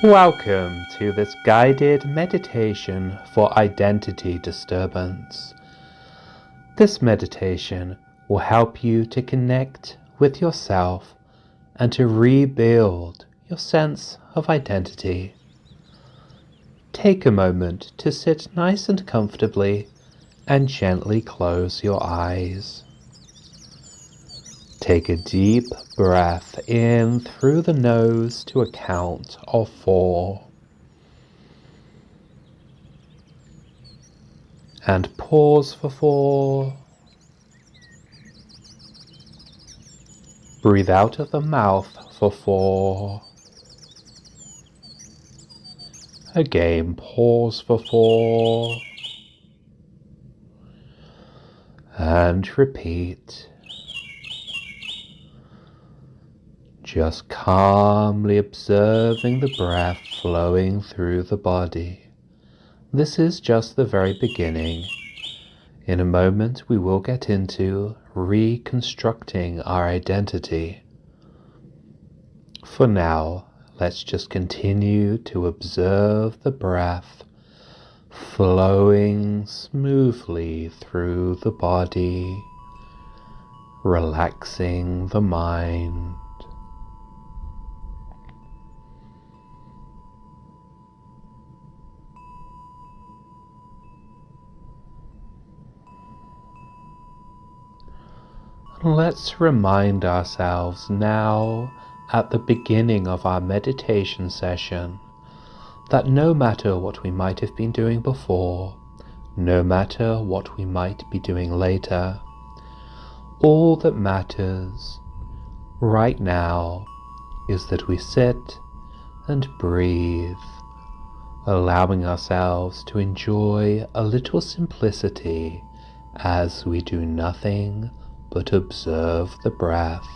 Welcome to this guided meditation for identity disturbance. This meditation will help you to connect with yourself and to rebuild your sense of identity. Take a moment to sit nice and comfortably and gently close your eyes. Take a deep breath in through the nose to a count of 4. And pause for 4. Breathe out of the mouth for 4. Again, pause for 4. And repeat. Just calmly observing the breath flowing through the body. This is just the very beginning. In a moment we will get into reconstructing our identity. For now, let's just continue to observe the breath flowing smoothly through the body, relaxing the mind. Let's remind ourselves now at the beginning of our meditation session that no matter what we might have been doing before, no matter what we might be doing later, all that matters right now is that we sit and breathe, allowing ourselves to enjoy a little simplicity as we do nothing but observe the breath.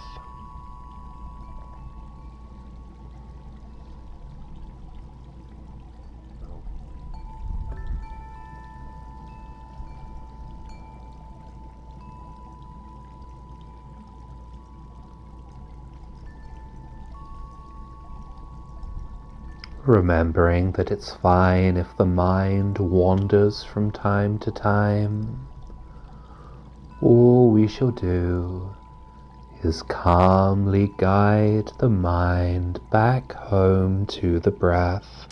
Remembering that it's fine if the mind wanders from time to time. All we shall do is calmly guide the mind back home to the breath.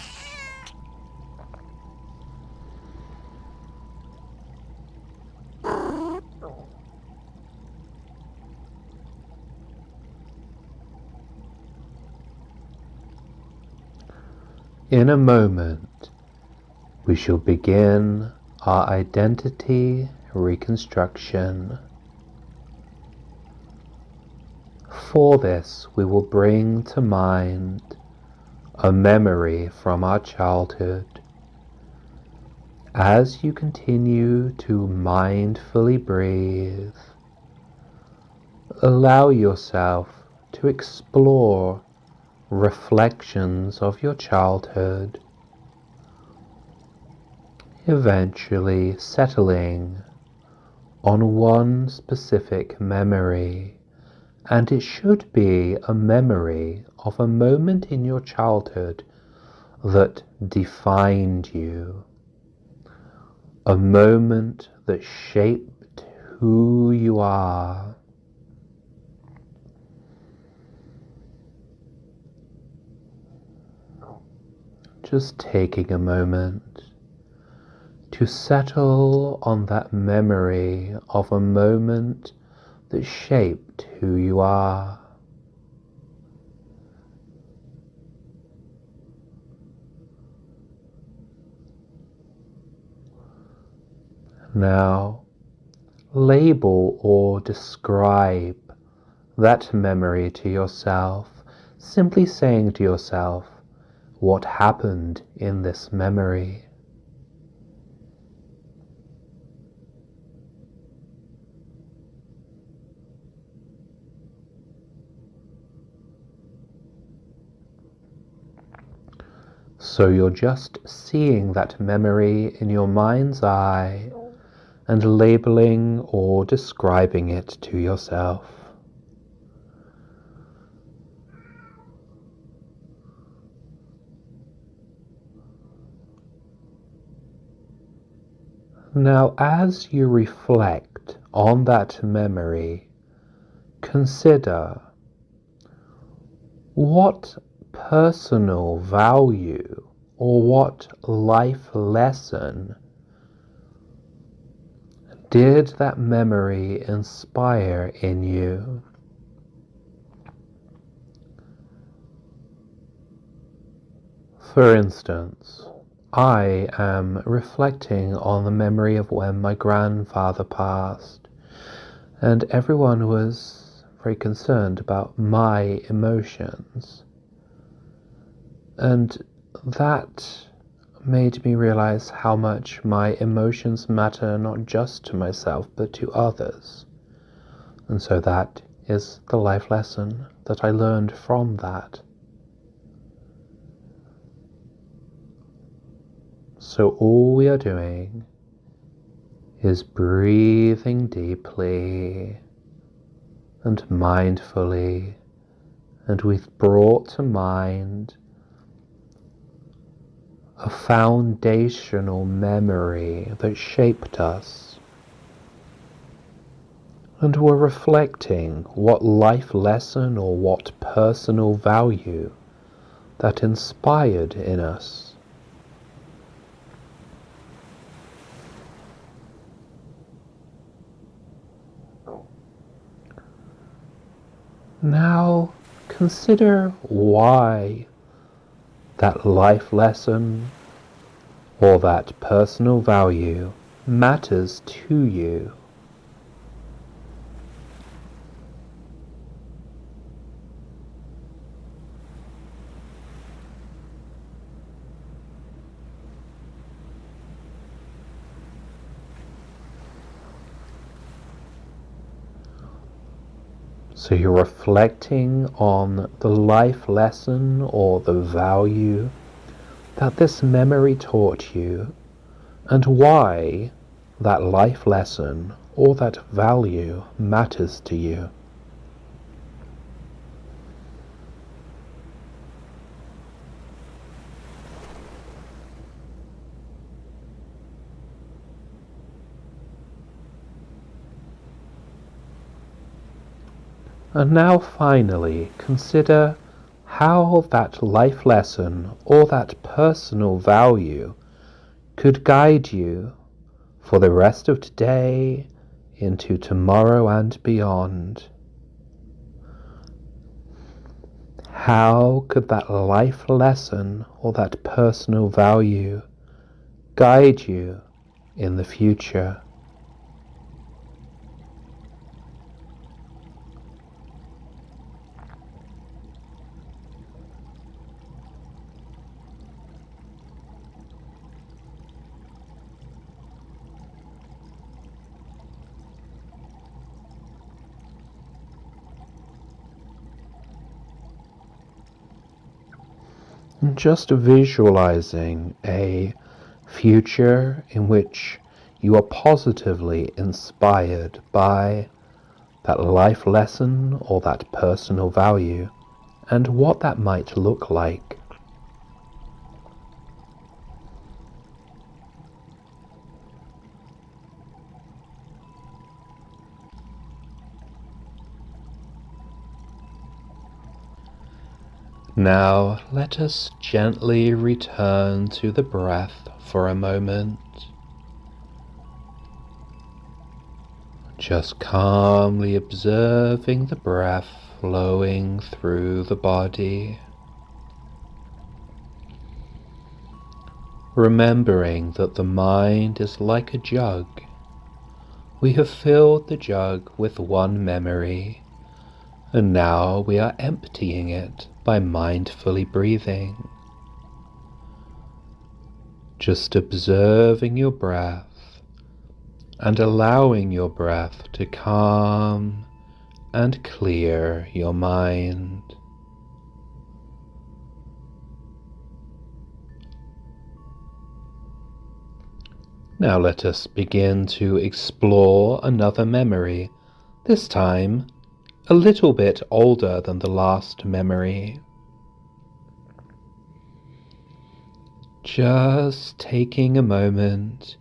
In a moment, we shall begin our identity reconstruction. For this, we will bring to mind a memory from our childhood. As you continue to mindfully breathe, allow yourself to explore reflections of your childhood, eventually settling on one specific memory, and it should be a memory of a moment in your childhood that defined you, a moment that shaped who you are. Just taking a moment to settle on that memory of a moment that shaped who you are. Now, label or describe that memory to yourself, simply saying to yourself what happened in this memory. So you're just seeing that memory in your mind's eye and labeling or describing it to yourself. Now, as you reflect on that memory, consider what personal value or what life lesson did that memory inspire in you? For instance, I am reflecting on the memory of when my grandfather passed, and everyone was very concerned about my emotions. And that made me realize how much my emotions matter not just to myself but to others. And so that is the life lesson that I learned from that. So all we are doing is breathing deeply and mindfully, and we've brought to mind a foundational memory that shaped us. And we're reflecting what life lesson or what personal value that inspired in us. Now consider why that life lesson or that personal value matters to you. So you're reflecting on the life lesson or the value that this memory taught you, and why that life lesson or that value matters to you. And now finally consider how that life lesson or that personal value could guide you for the rest of today into tomorrow and beyond. How could that life lesson or that personal value guide you in the future? Just visualizing a future in which you are positively inspired by that life lesson or that personal value, and what that might look like. Now let us gently return to the breath for a moment. Just calmly observing the breath flowing through the body. Remembering that the mind is like a jug. We have filled the jug with one memory, and now we are emptying it by mindfully breathing. Just observing your breath and allowing your breath to calm and clear your mind. Now let us begin to explore another memory, this time a little bit older than the last memory. Just taking a moment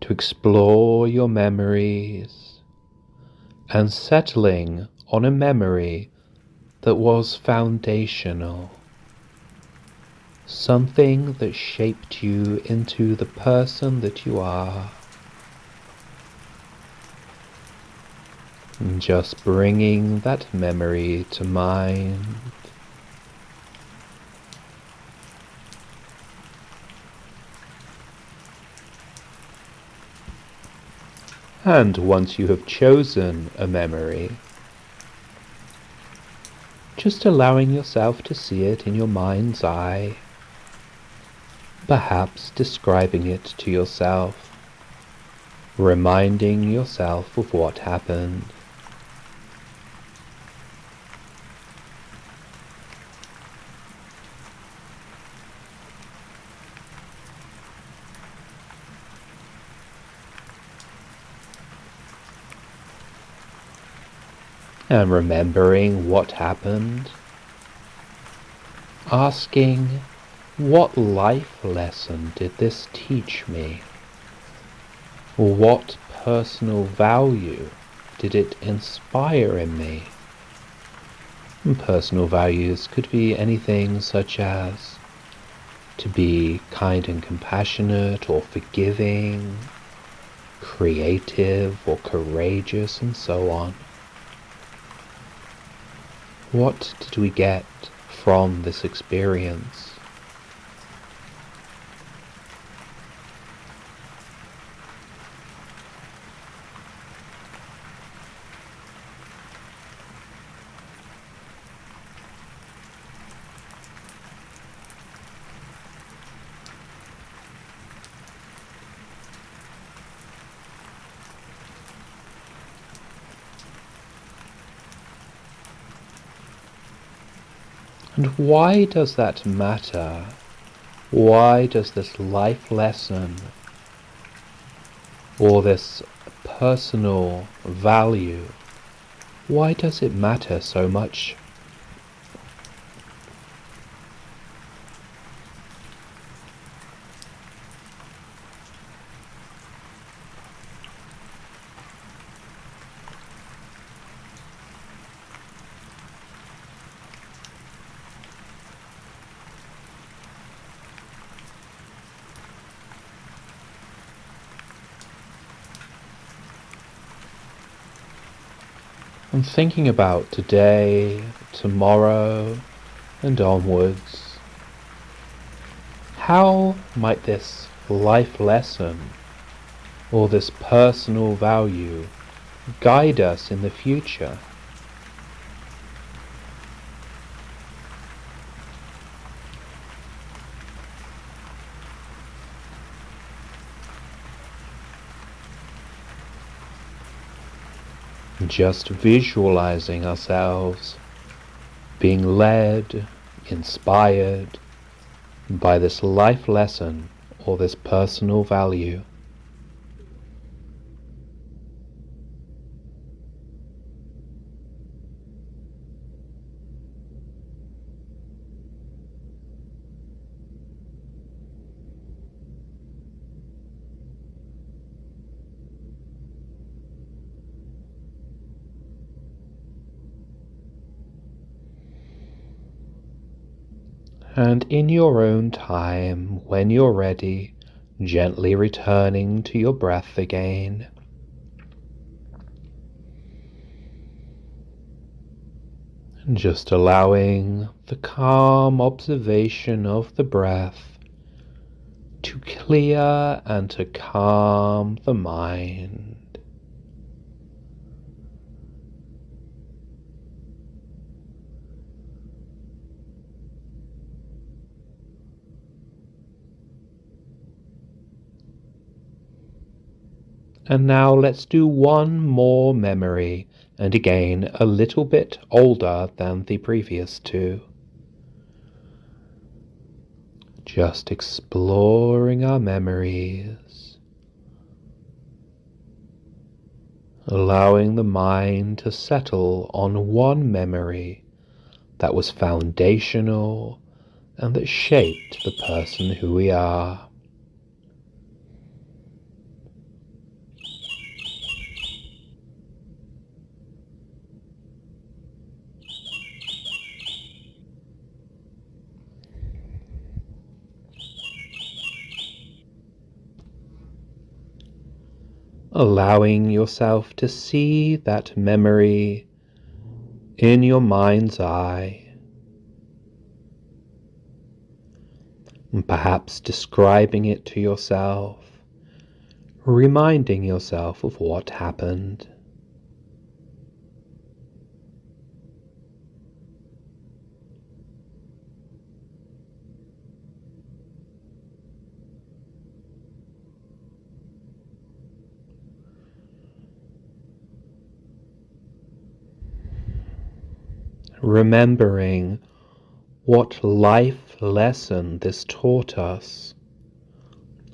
to explore your memories and settling on a memory that was foundational, something that shaped you into the person that you are. And just bringing that memory to mind. And once you have chosen a memory, just allowing yourself to see it in your mind's eye, perhaps describing it to yourself, reminding yourself of what happened. And remembering what happened, asking, what life lesson did this teach me? What personal value did it inspire in me? And personal values could be anything such as to be kind and compassionate or forgiving, creative or courageous, and so on. What did we get from this experience? And why does that matter? Why does this life lesson or this personal value, why does it matter so much? I'm thinking about today, tomorrow, and onwards. How might this life lesson or this personal value guide us in the future? Just visualizing ourselves being led, inspired by this life lesson or this personal value. And in your own time, when you're ready, gently returning to your breath again. And just allowing the calm observation of the breath to clear and to calm the mind. And now let's do one more memory, and again a little bit older than the previous two. Just exploring our memories, allowing the mind to settle on one memory that was foundational and that shaped the person who we are. allowing yourself to see that memory in your mind's eye, and perhaps describing it to yourself, reminding yourself of what happened. Remembering what life lesson this taught us,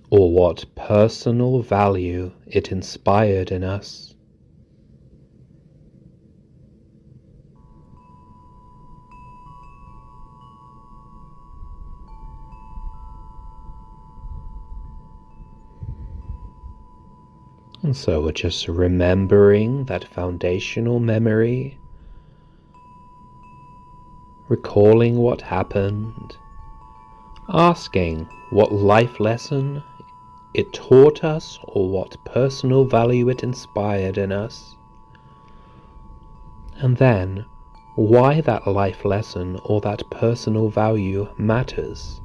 or what personal value it inspired in us. And so we're just remembering that foundational memory, recalling what happened, asking what life lesson it taught us or what personal value it inspired in us, and then why that life lesson or that personal value matters.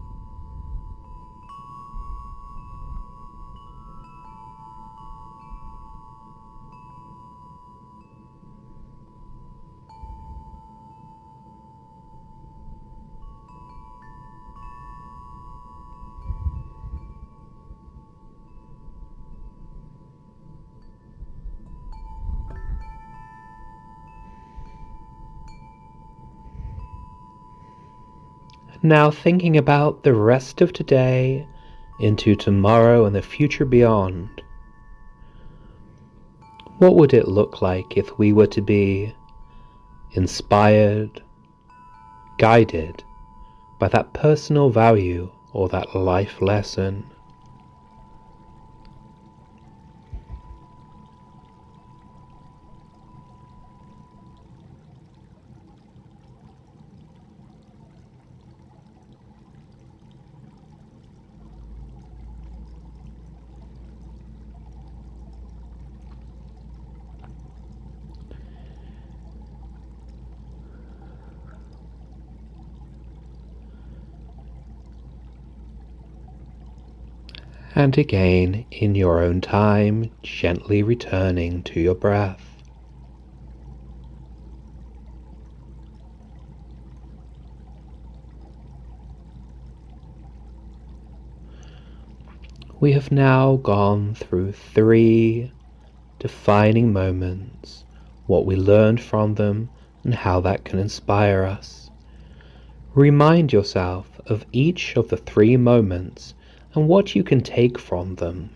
Now thinking about the rest of today into tomorrow and the future beyond, what would it look like if we were to be inspired, guided by that personal value or that life lesson? And again, in your own time, gently returning to your breath. We have now gone through 3 defining moments, what we learned from them, and how that can inspire us. Remind yourself of each of the 3 moments and what you can take from them.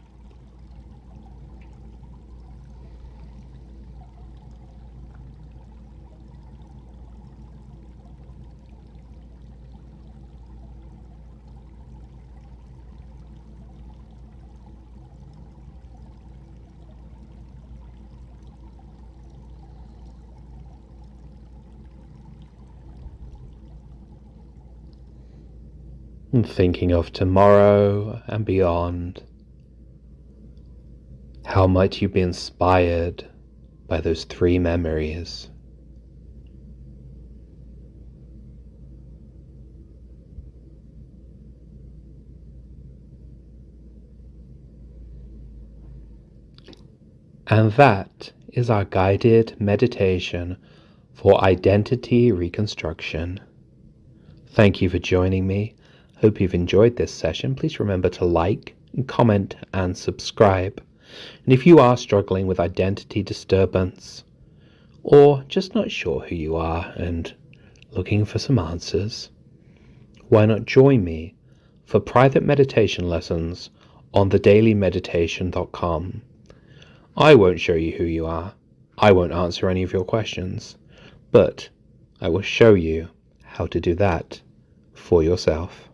And thinking of tomorrow and beyond, how might you be inspired by those 3 memories? And that is our guided meditation for identity reconstruction. Thank you for joining me. Hope you've enjoyed this session. Please remember to like, comment, and subscribe. And if you are struggling with identity disturbance, or just not sure who you are and looking for some answers, why not join me for private meditation lessons on thedailymeditation.com. I won't show you who you are. I won't answer any of your questions, but I will show you how to do that for yourself.